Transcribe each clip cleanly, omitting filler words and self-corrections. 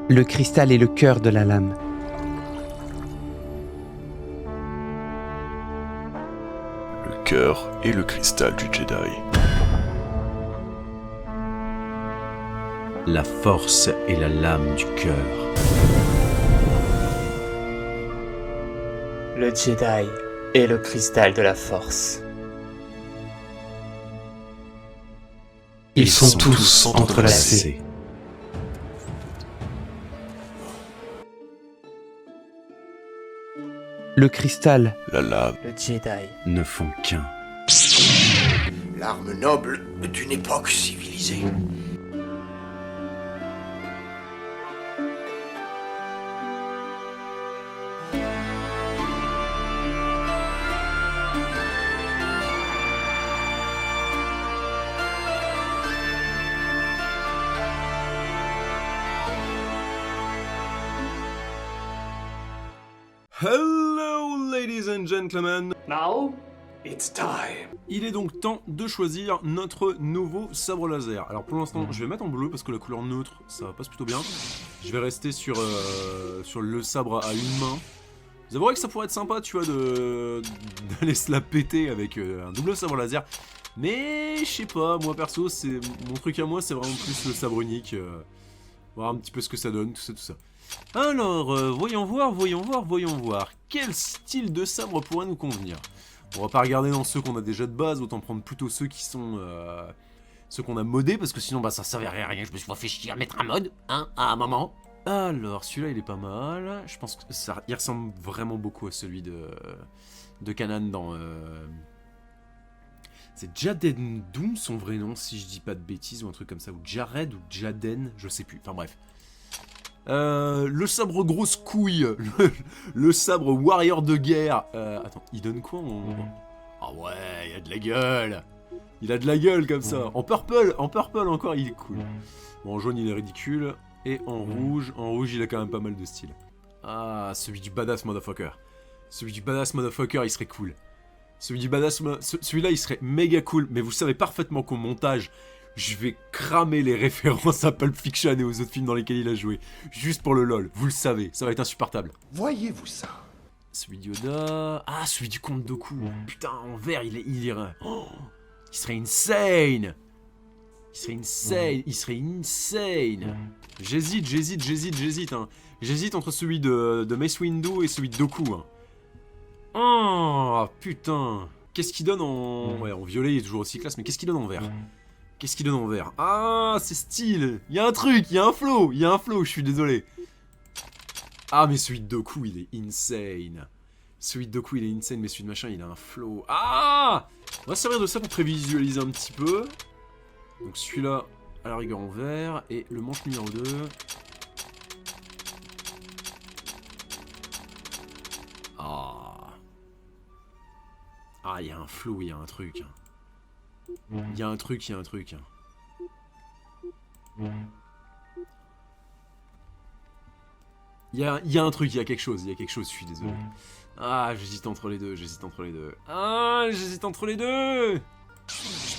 Le cristal est le cœur de la lame. Le cœur et le cristal du Jedi. La force est la lame du cœur. Le Jedi est le cristal de la force. Ils sont tous entrelacés. Le cristal, La lame. Le Jedi. Ne font qu'un. L'arme noble d'une époque civilisée. Hello ladies and gentlemen. Now, it's time. Il est donc temps de choisir notre nouveau sabre laser. Alors pour l'instant je vais mettre en bleu parce que la couleur neutre ça passe plutôt bien. Je vais rester sur le sabre à une main. Vous avouerez que ça pourrait être sympa tu vois d'aller se la péter avec un double sabre laser. Mais je sais pas, moi perso c'est mon truc à moi, c'est vraiment plus le sabre unique. Voir un petit peu ce que ça donne, tout ça. Alors, voyons voir. Quel style de sabre pourrait nous convenir? On va pas regarder dans ceux qu'on a déjà de base, autant prendre plutôt ceux qui sont... ceux qu'on a modés, parce que sinon bah ça servait à rien, je me suis pas fait chier à mettre un mode, hein, à un moment. Alors, celui-là il est pas mal, je pense que il ressemble vraiment beaucoup à celui de Kanan dans... C'est Jaden Doom son vrai nom, si je dis pas de bêtises, ou un truc comme ça, ou Jared, ou Jaden, je sais plus, enfin bref. Le sabre grosse couille, le sabre warrior de guerre. Attends, il donne quoi Ah ouais, il a de la gueule. Il a de la gueule comme ça. En purple encore, il est cool. Bon, en jaune, il est ridicule. Et en rouge, il a quand même pas mal de style. Ah, celui du badass motherfucker. Celui du badass motherfucker, il serait cool. Celui-là, il serait méga cool. Mais vous savez parfaitement qu'au montage... Je vais cramer les références à Pulp Fiction et aux autres films dans lesquels il a joué. Juste pour le lol, vous le savez, ça va être insupportable. Voyez-vous ça? Celui d'Yoda... Ah, celui du Comte Dooku. Putain, en vert, il irait... Oh, il serait insane. Il serait insane. J'hésite. Hein. J'hésite entre celui de Mace Windu et celui de Dooku. Hein. Oh, putain. Qu'est-ce qu'il donne en... Ouais, en violet, il est toujours aussi classe, mais qu'est-ce qu'il donne en vert? Ah, c'est style. Il y a un truc, il y a un flow, je suis désolé. Ah, mais celui de Dooku, il est insane. Mais celui de machin, il a un flow. Ah, on va servir de ça pour prévisualiser un petit peu. Donc celui-là, à la rigueur en vert. Et le manche numéro 2. Ah, il y a un flow, il y a un truc. Il y a un truc. Il y a un truc, il y a quelque chose, je suis désolé. Ah, j'hésite entre les deux. Je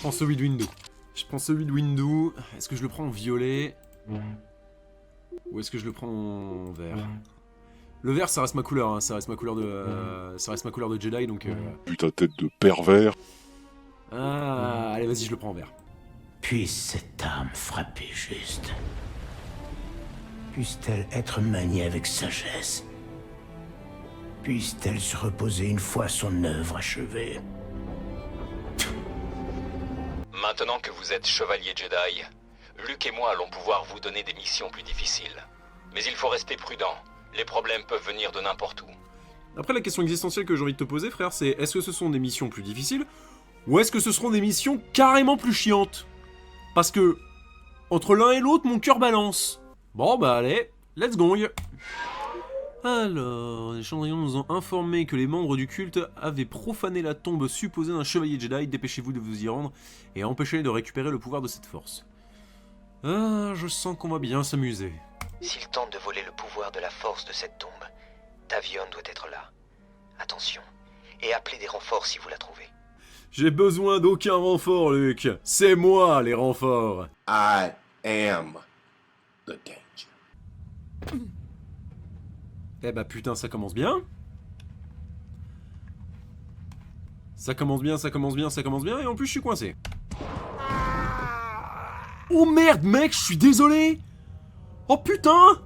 prends celui de Windu. Est-ce que je le prends en violet? Ou est-ce que je le prends en vert? Le vert, ça reste ma couleur, hein. Ça reste ma couleur de Jedi, donc... Putain, tête de pervers. Ah, allez, vas-y, je le prends en vert. Puisse cette âme frapper juste. Puisse-t-elle être maniée avec sagesse. Puisse-t-elle se reposer une fois son œuvre achevée. Maintenant que vous êtes chevalier Jedi, Luke et moi allons pouvoir vous donner des missions plus difficiles. Mais il faut rester prudent. Les problèmes peuvent venir de n'importe où. Après, la question existentielle que j'ai envie de te poser, frère, c'est est-ce que ce sont des missions plus difficiles ou est-ce que ce seront des missions carrément plus chiantes? Parce que, entre l'un et l'autre, mon cœur balance. Bon, bah allez, let's go. Alors, les Chandrians nous ont informé que les membres du culte avaient profané la tombe supposée d'un chevalier Jedi. Dépêchez-vous de vous y rendre et empêchez-les de récupérer le pouvoir de cette force. Ah, je sens qu'on va bien s'amuser. S'il tente de voler le pouvoir de la force de cette tombe, Tavion doit être là. Attention, et appelez des renforts si vous la trouvez. J'ai besoin d'aucun renfort, Luke. C'est moi, les renforts. I am the danger. Eh bah putain, ça commence bien. Ça commence bien, ça commence bien, ça commence bien, et en plus je suis coincé. Oh merde mec, je suis désolé. Oh putain.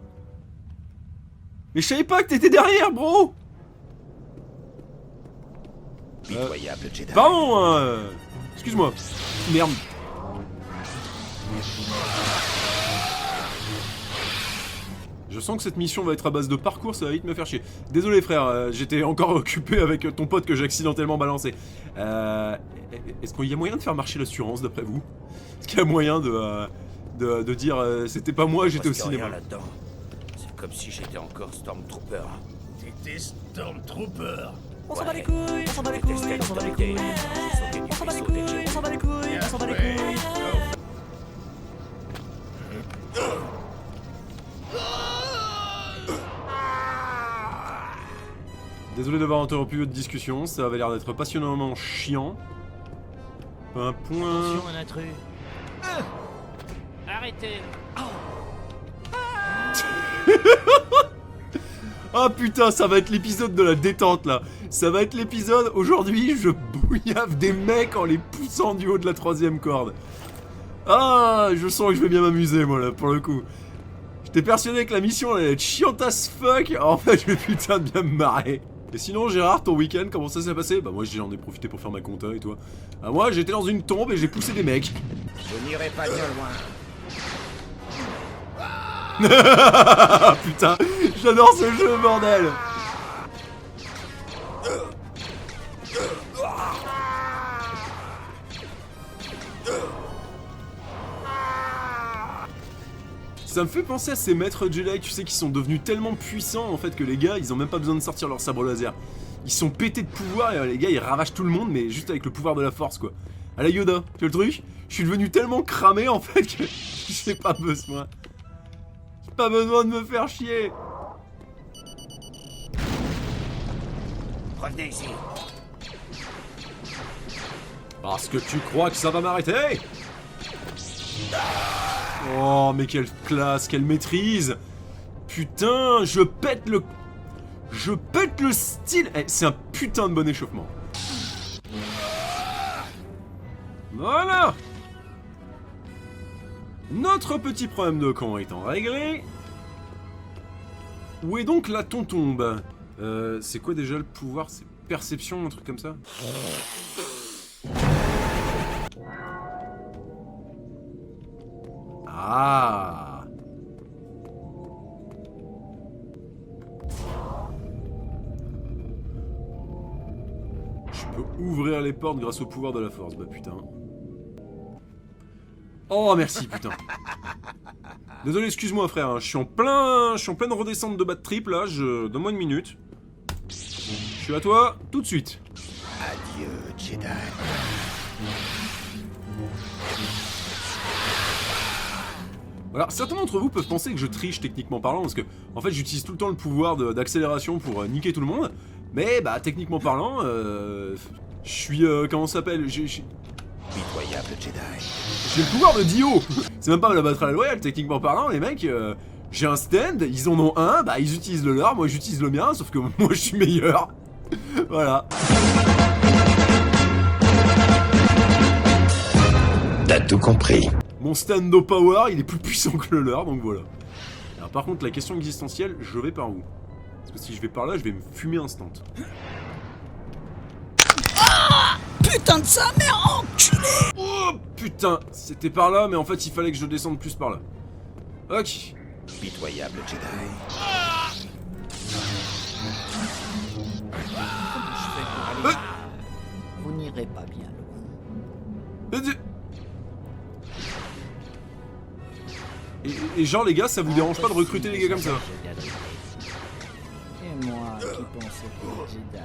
Mais je savais pas que t'étais derrière, bro. Pitoyable Jedi. Pardon, excuse-moi. Merde. Je sens que cette mission va être à base de parcours, ça va vite me faire chier. Désolé frère, j'étais encore occupé avec ton pote que j'ai accidentellement balancé. Est-ce qu'il y a moyen de faire marcher l'assurance d'après vous? Est-ce qu'il y a moyen de dire c'était pas moi, j'étais au cinéma? là-dedans. C'est comme si j'étais encore Stormtrooper. T'étais Stormtrooper. On s'en bat les couilles, on s'en bat les couilles, on s'en bat les couilles. On s'en bat les couilles, on s'en bat les couilles, on s'en bat les couilles. Désolé d'avoir interrompu votre discussion, ça avait l'air d'être passionnamment chiant. Un point... Attention, un intrus. Arrêtez. Ah putain, ça va être l'épisode de la détente là. Ça va être l'épisode, aujourd'hui, je bouillave des mecs en les poussant du haut de la 3ème corde. Ah, je sens que je vais bien m'amuser moi là, pour le coup. J'étais persuadé que la mission allait être chiante as fuck. En fait, je vais putain de bien me marrer. Et sinon, Gérard, ton week-end, comment ça s'est passé? Bah moi, j'en ai profité pour faire ma compta, et toi? Ah moi, j'étais dans une tombe et j'ai poussé des mecs. Je n'irai pas bien loin. Putain, j'adore ce jeu, bordel. Ça me fait penser à ces maîtres Jedi, tu sais, qui sont devenus tellement puissants en fait que les gars, ils ont même pas besoin de sortir leur sabre laser. Ils sont pétés de pouvoir et les gars, ils ravagent tout le monde, mais juste avec le pouvoir de la force, quoi. À la Yoda, tu vois le truc? Je suis devenu tellement cramé en fait que j'ai pas besoin. J'ai pas besoin de me faire chier. Revenez ici. Parce que tu crois que ça va m'arrêter? Oh mais quelle classe, quelle maîtrise. Putain, je pète le style. Eh, c'est un putain de bon échauffement. Voilà. Notre petit problème de camp étant réglé. Où est donc la tontombe? C'est quoi déjà le pouvoir? C'est perception, un truc comme ça? Ah. Je peux ouvrir les portes grâce au pouvoir de la force, bah putain. Oh merci putain. Désolé, excuse-moi frère, hein. je suis en pleine redescente de bas de trip là, donne-moi une minute. Je suis à toi tout de suite. Adieu, Jedi. Alors, certains d'entre vous peuvent penser que je triche techniquement parlant, parce que, en fait, j'utilise tout le temps le pouvoir d'accélération pour niquer tout le monde, mais, bah, techniquement parlant, je suis, comment ça s'appelle? Pitoyable Jedi. J'ai le pouvoir de Dio. C'est même pas la Battle Royale, techniquement parlant, les mecs, j'ai un stand, ils en ont un, bah, ils utilisent le leur, moi j'utilise le mien, sauf que moi je suis meilleur. Voilà. T'as tout compris. Mon stand-up power, il est plus puissant que le leur, donc voilà. Alors par contre, la question existentielle, je vais par où? Parce que si je vais par là, je vais me fumer instant. Ah, putain de sa mère, enculé! Oh putain, c'était par là, mais en fait, il fallait que je descende plus par là. Ok. Pitoyable Jedi. Vous n'irez pas bien loin. Et genre les gars, ça vous dérange pas de recruter les gars comme ça? Et moi qui pensais que les Jedi...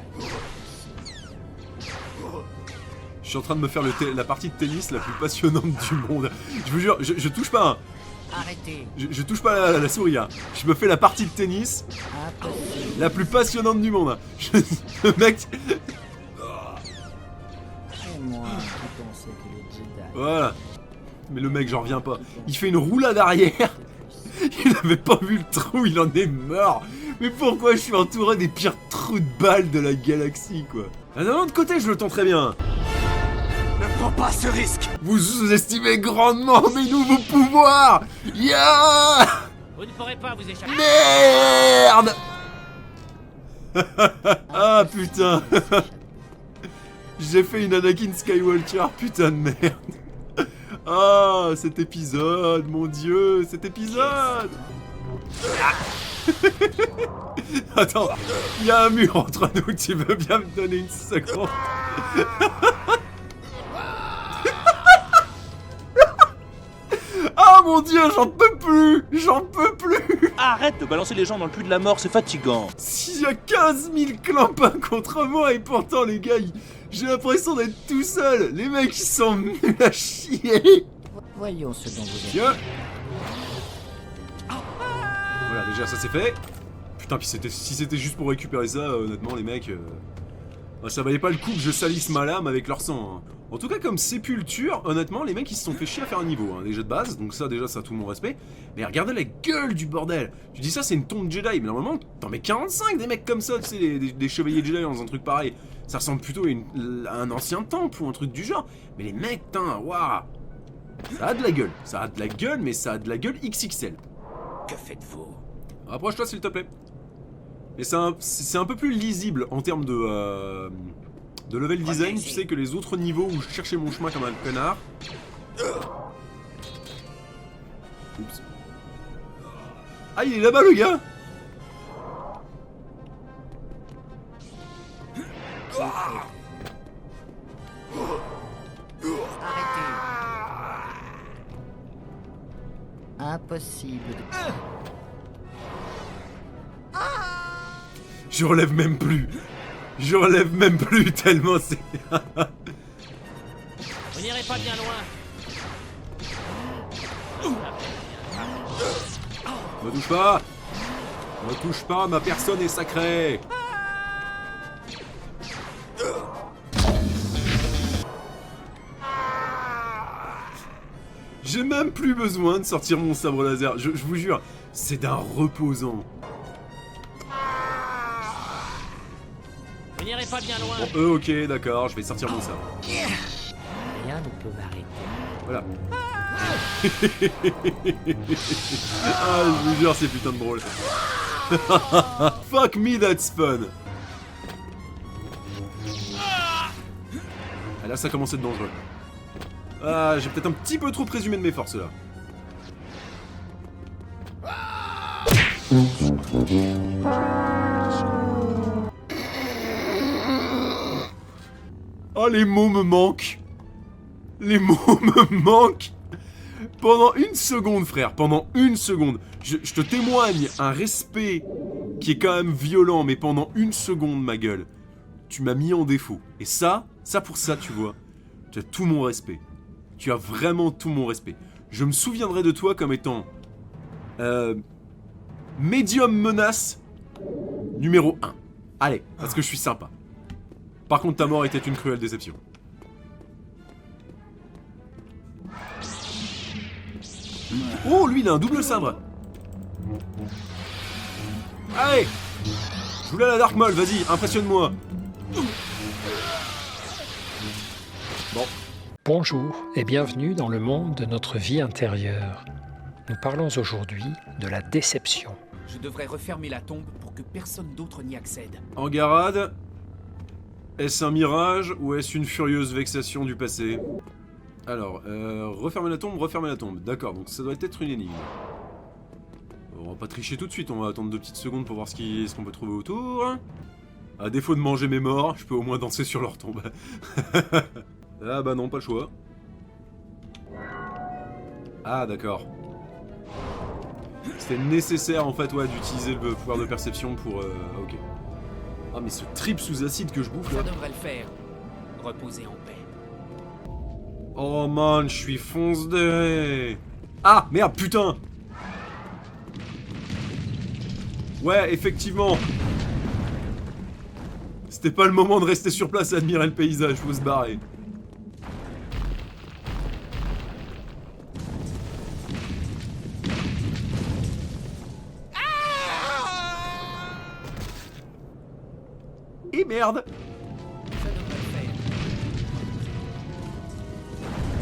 Je suis en train de me faire la partie de tennis la plus passionnante du monde. Je vous jure, je touche pas, hein. Arrêtez. Je touche pas la souris, hein. Je me fais la partie de tennis la plus passionnante du monde, hein. Le mec... Et moi qui pensais que les Jedi... Voilà. Mais le mec, j'en reviens pas. Il fait une roulade arrière. Il avait pas vu le trou, il en est mort. Mais pourquoi je suis entouré des pires trous de balles de la galaxie, quoi? Ah, d'un autre côté, je le tends très bien. Ne prends pas ce risque. Vous sous-estimez grandement mes nouveaux pouvoirs. Yeah. Vous ne pourrez pas vous échapper. Merde. Ah putain. J'ai fait une Anakin Skywalker, putain de merde. Ah, cet épisode, mon dieu, cet épisode. Attends, il y a un mur entre nous, tu veux bien me donner une seconde? Ah mon dieu, j'en peux plus. J'en peux plus. Arrête de balancer les gens dans le puits de la mort, c'est fatigant. S'il y a 15 000 clampins contre moi et pourtant les gars, j'ai l'impression d'être tout seul. Les mecs ils sont nuls à chier. Voyons ce dont vous êtes. Tiens. Voilà, déjà ça c'est fait. Putain, puis si c'était juste pour récupérer ça, honnêtement les mecs... ça valait pas le coup que je salisse ma lame avec leur sang. Hein. En tout cas, comme sépulture, honnêtement, les mecs ils se sont fait chier à faire un niveau, hein, déjà de base, donc ça déjà ça a tout mon respect. Mais regardez la gueule du bordel. Tu dis ça c'est une tombe Jedi, mais normalement t'en mets 45 des mecs comme ça, tu sais, des chevaliers Jedi dans un truc pareil. Ça ressemble plutôt à un ancien temple ou un truc du genre. Mais les mecs, putain, waouh. Ça a de la gueule, ça a de la gueule, mais ça a de la gueule XXL. Que faites-vous? Rapproche-toi s'il te plaît. Et c'est un peu plus lisible en termes de level design, tu sais, que les autres niveaux où je cherchais mon chemin comme un connard. Oups. Ah, il est là-bas le gars. Arrêtez. Impossible de... Je relève même plus. Je relève même plus tellement c'est... Vous n'irez pas bien loin. Me touche pas. Me touche pas, ma personne est sacrée. J'ai même plus besoin de sortir mon sabre laser. Je vous jure, c'est d'un reposant. Vous n'irez pas bien loin. Bon, ok, d'accord, je vais sortir mon sabre. Rien ne peut m'arrêter. Voilà. Ah, je vous jure, c'est putain de drôle. Fuck me, that's fun. Ah, là, ça commence à être dangereux. Ah, j'ai peut-être un petit peu trop présumé de mes forces, là. Oh, les mots me manquent. Les mots me manquent. Pendant une seconde, frère, pendant une seconde, je te témoigne un respect qui est quand même violent, mais pendant une seconde, ma gueule, tu m'as mis en défaut. Et ça pour ça, tu vois, tu as tout mon respect. Tu as vraiment tout mon respect. Je me souviendrai de toi comme étant... médium menace numéro 1. Allez, parce que je suis sympa. Par contre, ta mort était une cruelle déception. Oh, lui, il a un double sabre. Allez, je voulais la Dark Maul, vas-y, impressionne-moi. Bon. Bonjour et bienvenue dans le monde de notre vie intérieure. Nous parlons aujourd'hui de la déception. Je devrais refermer la tombe pour que personne d'autre n'y accède. Angarade, est-ce un mirage ou est-ce une furieuse vexation du passé? Alors, refermer la tombe, d'accord, donc ça doit être une énigme. On va pas tricher tout de suite, on va attendre 2 petites secondes pour voir ce qu'on peut trouver autour. À défaut de manger mes morts, je peux au moins danser sur leur tombe. Ah bah non, pas le choix. Ah d'accord. C'était nécessaire en fait, ouais, d'utiliser le pouvoir de perception pour... ok. Ah mais ce trip sous acide que je bouffe là... Ça devrait le faire. Reposez en paix. Oh man, je suis foncedé. Ah merde, putain. Ouais, effectivement. C'était pas le moment de rester sur place et admirer le paysage, faut se barrer. merde.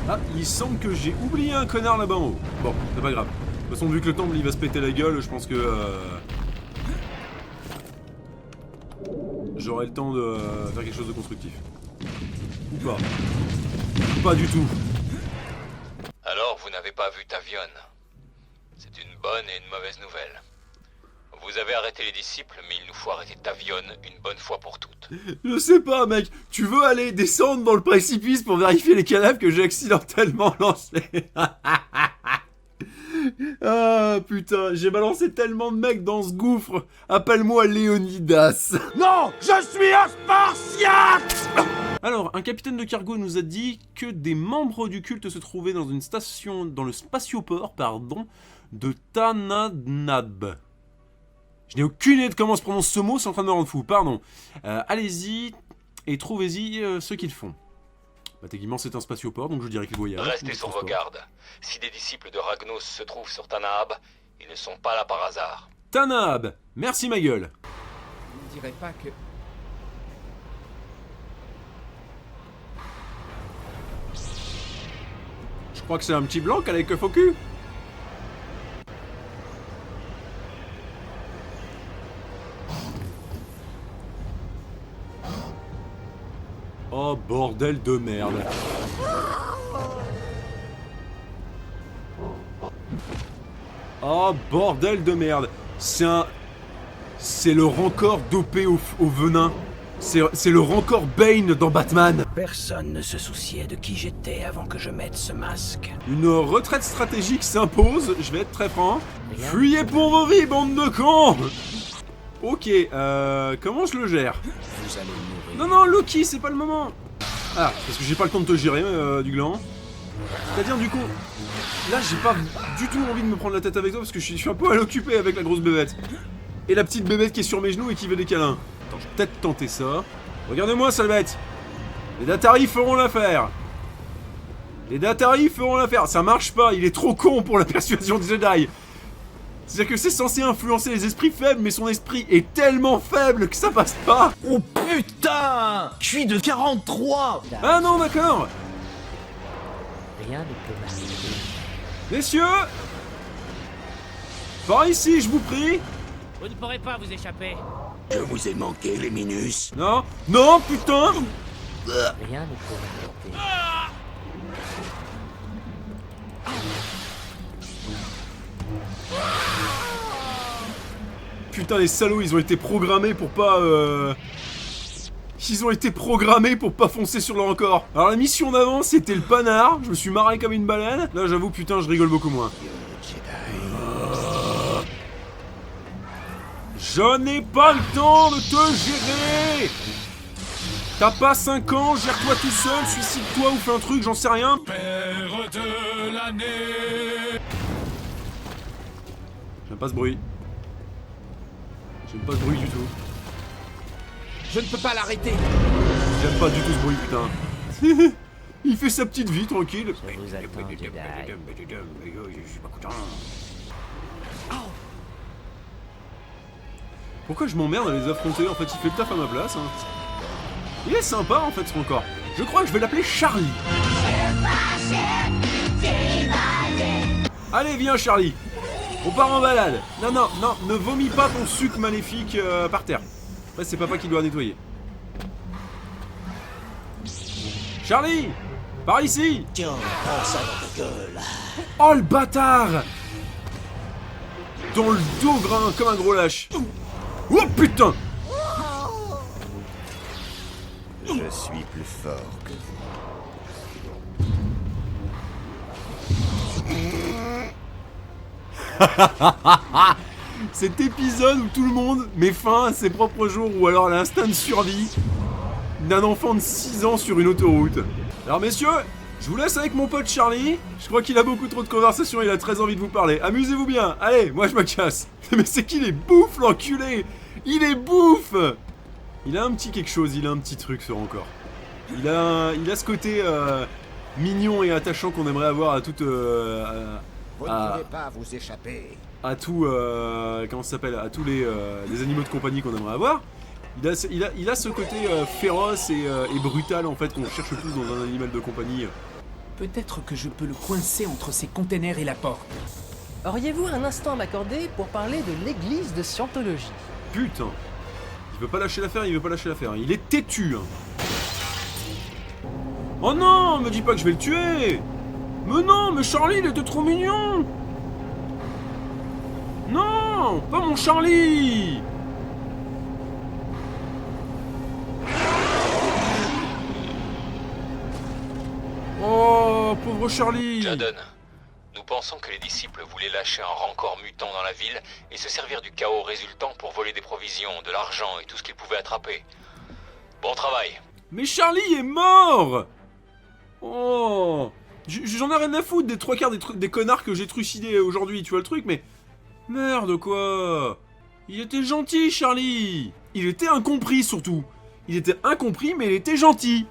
Ah, il semble que j'ai oublié un connard là-bas en haut. Bon, c'est pas grave. De toute façon, vu que le temple il va se péter la gueule, je pense que j'aurai le temps de faire quelque chose de constructif. Ou pas. Pas du tout. Alors, vous n'avez pas vu Tavion. C'est une bonne et une mauvaise nouvelle. Vous avez arrêté les disciples, mais il nous faut arrêter Tavion une bonne fois pour toutes. Je sais pas, mec. Tu veux aller descendre dans le précipice pour vérifier les cadavres que j'ai accidentellement lancés? Ah putain, j'ai balancé tellement de mecs dans ce gouffre. Appelle-moi Léonidas. Non, je suis un Spartiate! Alors, un capitaine de cargo nous a dit que des membres du culte se trouvaient dans une station, dans le spatioport, pardon, de Tananab. Je n'ai aucune idée de comment se prononce ce mot, c'est en train de me rendre fou, pardon. Allez-y et trouvez-y ce qu'ils font. Bah, techniquement, c'est un spatioport, donc je dirais qu'ils voyagent. Restez sur vos gardes. Si des disciples de Ragnos se trouvent sur Tanab, ils ne sont pas là par hasard. Tanab, merci ma gueule. Je ne dirais pas que... Je crois que c'est un petit blanc qu'elle a avec le faux cul. Oh bordel de merde. Oh bordel de merde. C'est le rancor dopé au venin. C'est le rancor Bane dans Batman. Personne ne se souciait de qui j'étais avant que je mette ce masque. Une retraite stratégique s'impose, je vais être très franc. Fuyez pour vos vies, bande de cons. Ok, comment je le gère? Vous allez mourir. Non, non, Loki, c'est pas le moment. Ah, parce que j'ai pas le temps de te gérer, du gland. C'est-à-dire, du coup, là, j'ai pas du tout envie de me prendre la tête avec toi parce que je suis un peu à l'occupé avec la grosse bébête. Et la petite bébête qui est sur mes genoux et qui veut des câlins. Attends, je vais peut-être tenter ça. Regardez-moi, sale bête. Les Datari feront l'affaire. Les Datari feront l'affaire. Ça marche pas, il est trop con pour la persuasion des Jedi. C'est-à-dire que c'est censé influencer les esprits faibles, mais son esprit est tellement faible que ça passe pas. Oh putain! Je suis de 43! Ah non, d'accord. Rien ne peut m'arrêter. Messieurs, par ici, je vous prie. Vous ne pourrez pas vous échapper. Je vous ai manqué, les Minus. Non, non, putain. Rien ne peut m'arrêter. Putain, les salauds, ils ont été programmés pour pas... Ils ont été programmés pour pas foncer sur leur encore. Alors la mission d'avant, c'était le panard. Je me suis marré comme une baleine. Là, j'avoue, putain, je rigole beaucoup moins. Je n'ai pas le temps de te gérer. T'as pas 5 ans, gère-toi tout seul, suicide-toi ou fais un truc, j'en sais rien. Père de l'année. J'aime pas ce bruit. J'aime pas ce bruit du tout. Je ne peux pas l'arrêter. J'aime pas du tout ce bruit, putain. Il fait sa petite vie, tranquille. Je vous attends, Jedi. Je suis pas content. Pourquoi je m'emmerde à les affronter? En fait, il fait le taf à ma place. Hein. Il est sympa, en fait, son corps. Je crois que je vais l'appeler Charlie. Allez, viens, Charlie. On part en balade. Non, non, non, ne vomis pas ton sucre maléfique par terre. Après, c'est papa qui doit nettoyer. Charlie, par ici. Tiens, prends ça dans ta gueule. Oh, le bâtard. Dans le dos, grain, comme un gros lâche. Oh, putain. Je suis plus fort que vous. Cet épisode où tout le monde met fin à ses propres jours ou alors à l'instinct de survie d'un enfant de 6 ans sur une autoroute. Alors messieurs, je vous laisse avec mon pote Charlie. Je crois qu'il a beaucoup trop de conversations, il a très envie de vous parler. Amusez-vous bien, allez, moi je me casse. Mais c'est qu'il est bouffe l'enculé. Il est bouffe. Il a un petit quelque chose, il a un petit truc ce encore. Il a ce côté mignon et attachant qu'on aimerait avoir à toute... Vous ne pourrez pas vous échapper. À tout... comment ça s'appelle? À tous les animaux de compagnie qu'on aimerait avoir. Il a ce côté féroce et brutal en fait qu'on cherche tous dans un animal de compagnie. Peut-être que je peux le coincer entre ces containers et la porte. Auriez-vous un instant à m'accorder pour parler de l'église de Scientologie? Putain. Il veut pas lâcher l'affaire, il est têtu hein. Oh non, me dis pas que je vais le tuer. Mais non, mais Charlie, il était trop mignon. Non, pas mon Charlie. Oh, pauvre Charlie. Jadon, nous pensons que les disciples voulaient lâcher un rancor mutant dans la ville et se servir du chaos résultant pour voler des provisions, de l'argent et tout ce qu'ils pouvaient attraper. Bon travail. Mais Charlie est mort. Oh, j'en ai rien à foutre des trois quarts des connards que j'ai trucidés aujourd'hui, tu vois le truc, mais... Merde quoi. Il était gentil, Charlie. Il était incompris surtout. Il était incompris, mais il était gentil.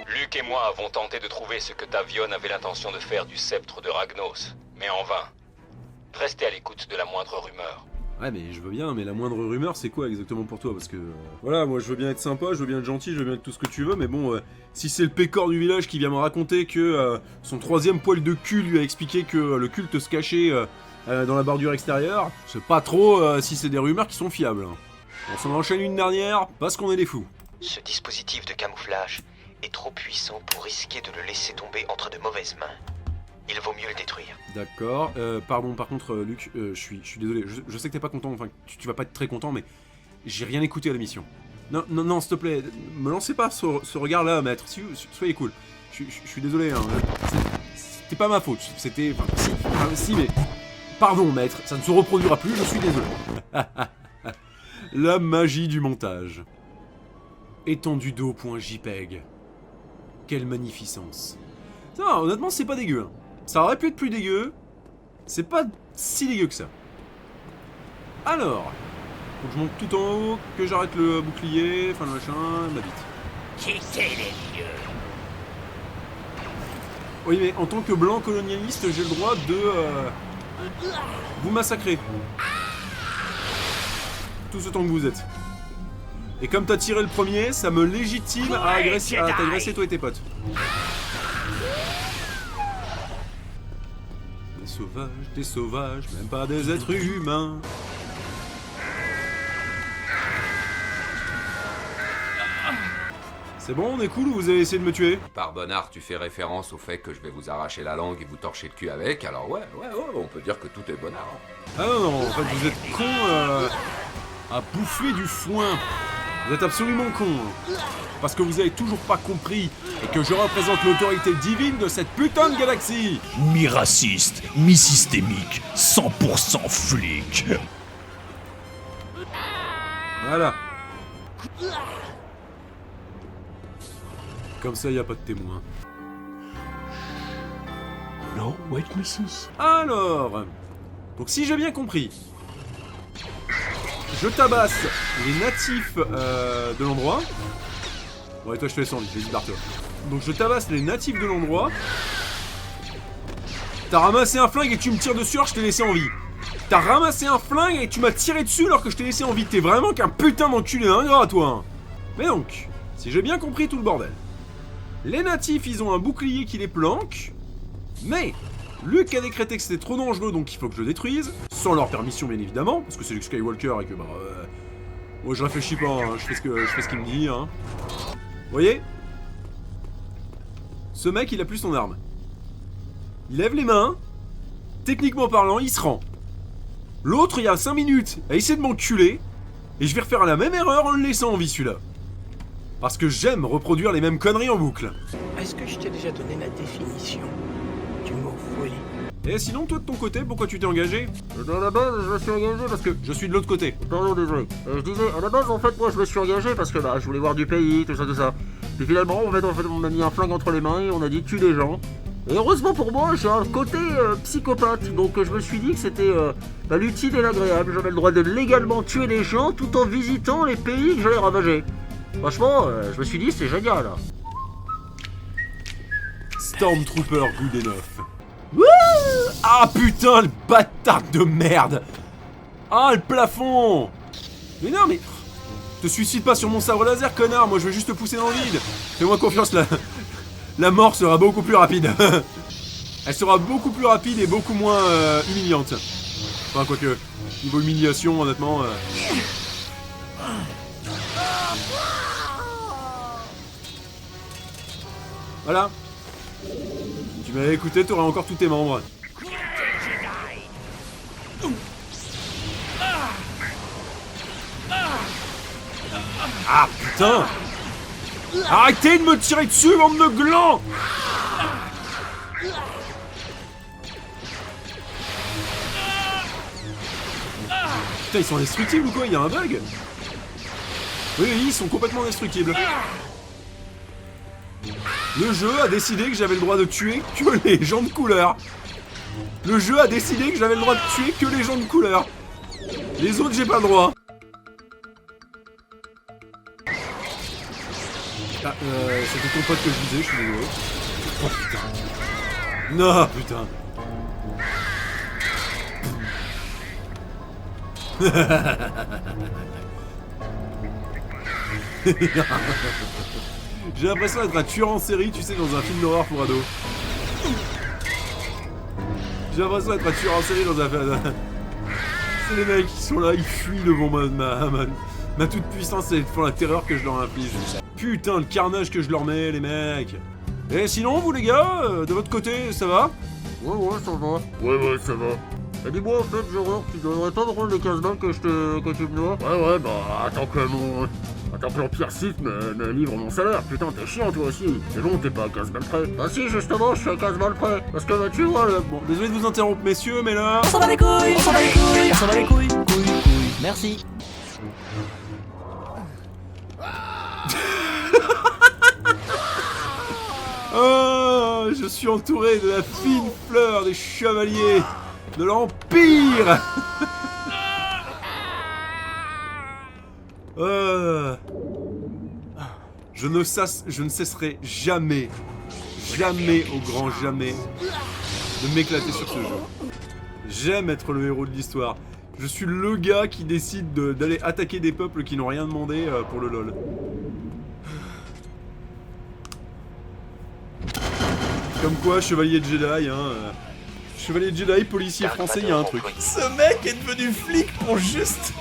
Luc et moi avons tenté de trouver ce que Tavion avait l'intention de faire du sceptre de Ragnos, mais en vain. Restez à l'écoute de la moindre rumeur. Ouais mais je veux bien, mais la moindre rumeur c'est quoi exactement pour toi? Parce que voilà, moi je veux bien être sympa, je veux bien être gentil, je veux bien être tout ce que tu veux, mais bon, si c'est le pécor du village qui vient me raconter que son troisième poil de cul lui a expliqué que le culte se cachait dans la bordure extérieure, je sais pas trop si c'est des rumeurs qui sont fiables. On s'en enchaîne une dernière, parce qu'on est des fous. Ce dispositif de camouflage est trop puissant pour risquer de le laisser tomber entre de mauvaises mains. Il vaut mieux le détruire. D'accord, pardon par contre Luc, je suis désolé, je sais que t'es pas content, enfin tu vas pas être très content, mais j'ai rien écouté à l'émission. Non, s'il te plaît, me lancez pas ce regard là, maître, soyez cool. Je suis désolé, hein. C'était pas ma faute, c'était... Enfin, si, mais... Pardon maître, ça ne se reproduira plus, je suis désolé. La magie du montage. Étendu d'eau.jpeg. Quelle magnificence. Ça va, honnêtement c'est pas dégueu, hein. Ça aurait pu être plus dégueu. C'est pas si dégueu que ça. Alors, faut que je monte tout en haut, que j'arrête le bouclier, enfin le machin, ma bite. Quittez les lieux. Oui mais en tant que blanc colonialiste, j'ai le droit de vous massacrer. Tout ce temps que vous êtes. Et comme t'as tiré le premier, ça me légitime à t'agresser toi et tes potes. Des sauvages, même pas des êtres humains. C'est bon, on est cool ou vous avez essayé de me tuer? Par Bonnard, tu fais référence au fait que je vais vous arracher la langue et vous torcher le cul avec, alors ouais, on peut dire que tout est Bonnard. Ah non, en fait vous êtes con à bouffer du foin. Vous êtes absolument con. Parce que vous avez toujours pas compris et que je représente l'autorité divine de cette putain de galaxie. Mi-raciste, mi-systémique, 100% flic. Voilà. Comme ça, y a pas de témoin. No witnesses. Alors, donc si j'ai bien compris, je tabasse les natifs de l'endroit. Ouais, toi je te laisse en vie, vas-y barre-toi. Donc je tabasse les natifs de l'endroit. T'as ramassé un flingue et tu me tires dessus alors que je t'ai laissé en vie. T'as ramassé un flingue et tu m'as tiré dessus alors que je t'ai laissé en vie. T'es vraiment qu'un putain d'enculé ingrat toi. Mais donc, si j'ai bien compris tout le bordel, les natifs ils ont un bouclier qui les planque. Mais Luke a décrété que c'était trop dangereux donc il faut que je le détruise. Sans leur permission bien évidemment, parce que c'est Luke Skywalker et que bah... moi je réfléchis pas, hein, je fais ce qu'il me dit, hein. Vous voyez? Ce mec, il a plus son arme. Il lève les mains. Techniquement parlant, il se rend. L'autre, il y a 5 minutes, a essayé de m'enculer. Et je vais refaire la même erreur en le laissant en vie, celui-là. Parce que j'aime reproduire les mêmes conneries en boucle. Est-ce que je t'ai déjà donné la définition du mot folie? Et sinon, toi de ton côté, pourquoi tu t'es engagé? À la base, je me suis engagé parce que je suis de l'autre côté. Pardon, désolé. Je disais, à la base, en fait, moi, je me suis engagé parce que bah, je voulais voir du pays, tout ça. Et finalement, en fait, on m'a mis un flingue entre les mains et on a dit tue les gens. Et heureusement pour moi, j'ai un côté psychopathe, donc je me suis dit que c'était l'utile et l'agréable. J'avais le droit de légalement tuer les gens tout en visitant les pays que j'allais ravager. Franchement, je me suis dit, c'est génial. Stormtrooper Goodenough. Wouh! Ah putain, le bâtard de merde! Ah, le plafond! Mais non, mais... Te suicide pas sur mon sabre laser, connard! Moi, je veux juste te pousser dans le vide! Fais-moi confiance, la mort sera beaucoup plus rapide. Elle sera beaucoup plus rapide et beaucoup moins humiliante. Enfin, quoique, niveau humiliation, honnêtement... Voilà. Si tu m'avais écouté, t'aurais encore tous tes membres. Ah putain! Arrêtez de me tirer dessus, bande de glands! Putain, ils sont indestructibles ou quoi? Il y a un bug? Oui, ils sont complètement indestructibles. Le jeu a décidé que j'avais le droit de tuer que les gens de couleur. Le jeu a décidé que j'avais le droit de tuer que les gens de couleur. Les autres, j'ai pas le droit. Ah, c'était ton pote que je disais, je suis désolé. Oh putain. Non, putain. J'ai l'impression d'être un tueur en série, tu sais, dans un film d'horreur pour ados. J'ai l'impression d'être un tueur en série dans un... C'est les mecs qui sont là, ils fuient devant ma toute puissance et ils font la terreur que je leur inflige. Putain, le carnage que je leur mets, les mecs. Et sinon, vous les gars, de votre côté, ça va? Ouais, ça va. Ouais, ça va. Et dis-moi, en fait, genre, tu donnerais pas de rôle de 15 balles que tu me dois? Ouais, bah, attends que l'Empire Sith me livre mon salaire. Putain, t'es chiant, toi aussi. C'est bon, t'es pas à 15 balles près. Bah si, justement, je suis à 15 balles près. Parce que, bah, tu vois, là... Bon, désolé de vous interrompre, messieurs, mais là... On s'en bat les couilles! On s'en bat les couilles! On s'en bat les couilles! Couilles. Merci. Oh, je suis entouré de la fine fleur des chevaliers de l'Empire. Je ne cesserai jamais au grand jamais de m'éclater sur ce jeu. J'aime être le héros de l'histoire. Je suis le gars qui décide d'aller attaquer des peuples qui n'ont rien demandé pour le LOL. Comme quoi, chevalier de Jedi, chevalier de Jedi, policier français, il y a un truc. Ce mec est devenu flic pour juste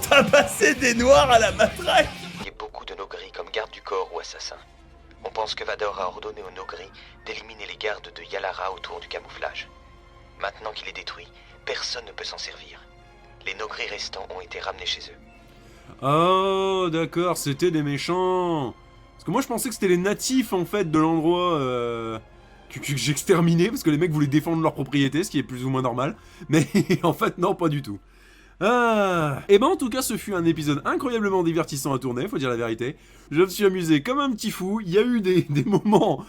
tabasser des noirs à la matraque. Il y a beaucoup de Noghri comme gardes du corps ou assassins. On pense que Vador a ordonné aux Noghri d'éliminer les gardes de Yalhara autour du camouflage. Maintenant qu'il est détruit, personne ne peut s'en servir. Les Noghri restants ont été ramenés chez eux. Oh, d'accord, c'était des méchants. Parce que moi je pensais que c'était les natifs en fait de l'endroit que j'exterminais, parce que les mecs voulaient défendre leur propriété, ce qui est plus ou moins normal. Mais en fait non, pas du tout. Ah. Et ben en tout cas ce fut un épisode incroyablement divertissant à tourner, faut dire la vérité. Je me suis amusé comme un petit fou, il y a eu des moments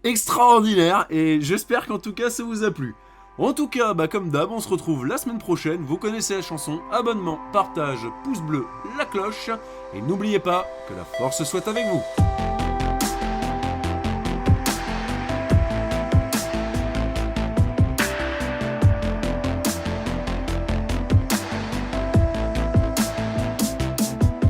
extraordinaires, et j'espère qu'en tout cas ça vous a plu. En tout cas, bah comme d'hab, on se retrouve la semaine prochaine, vous connaissez la chanson, abonnement, partage, pouce bleu, la cloche, et n'oubliez pas que la force soit avec vous.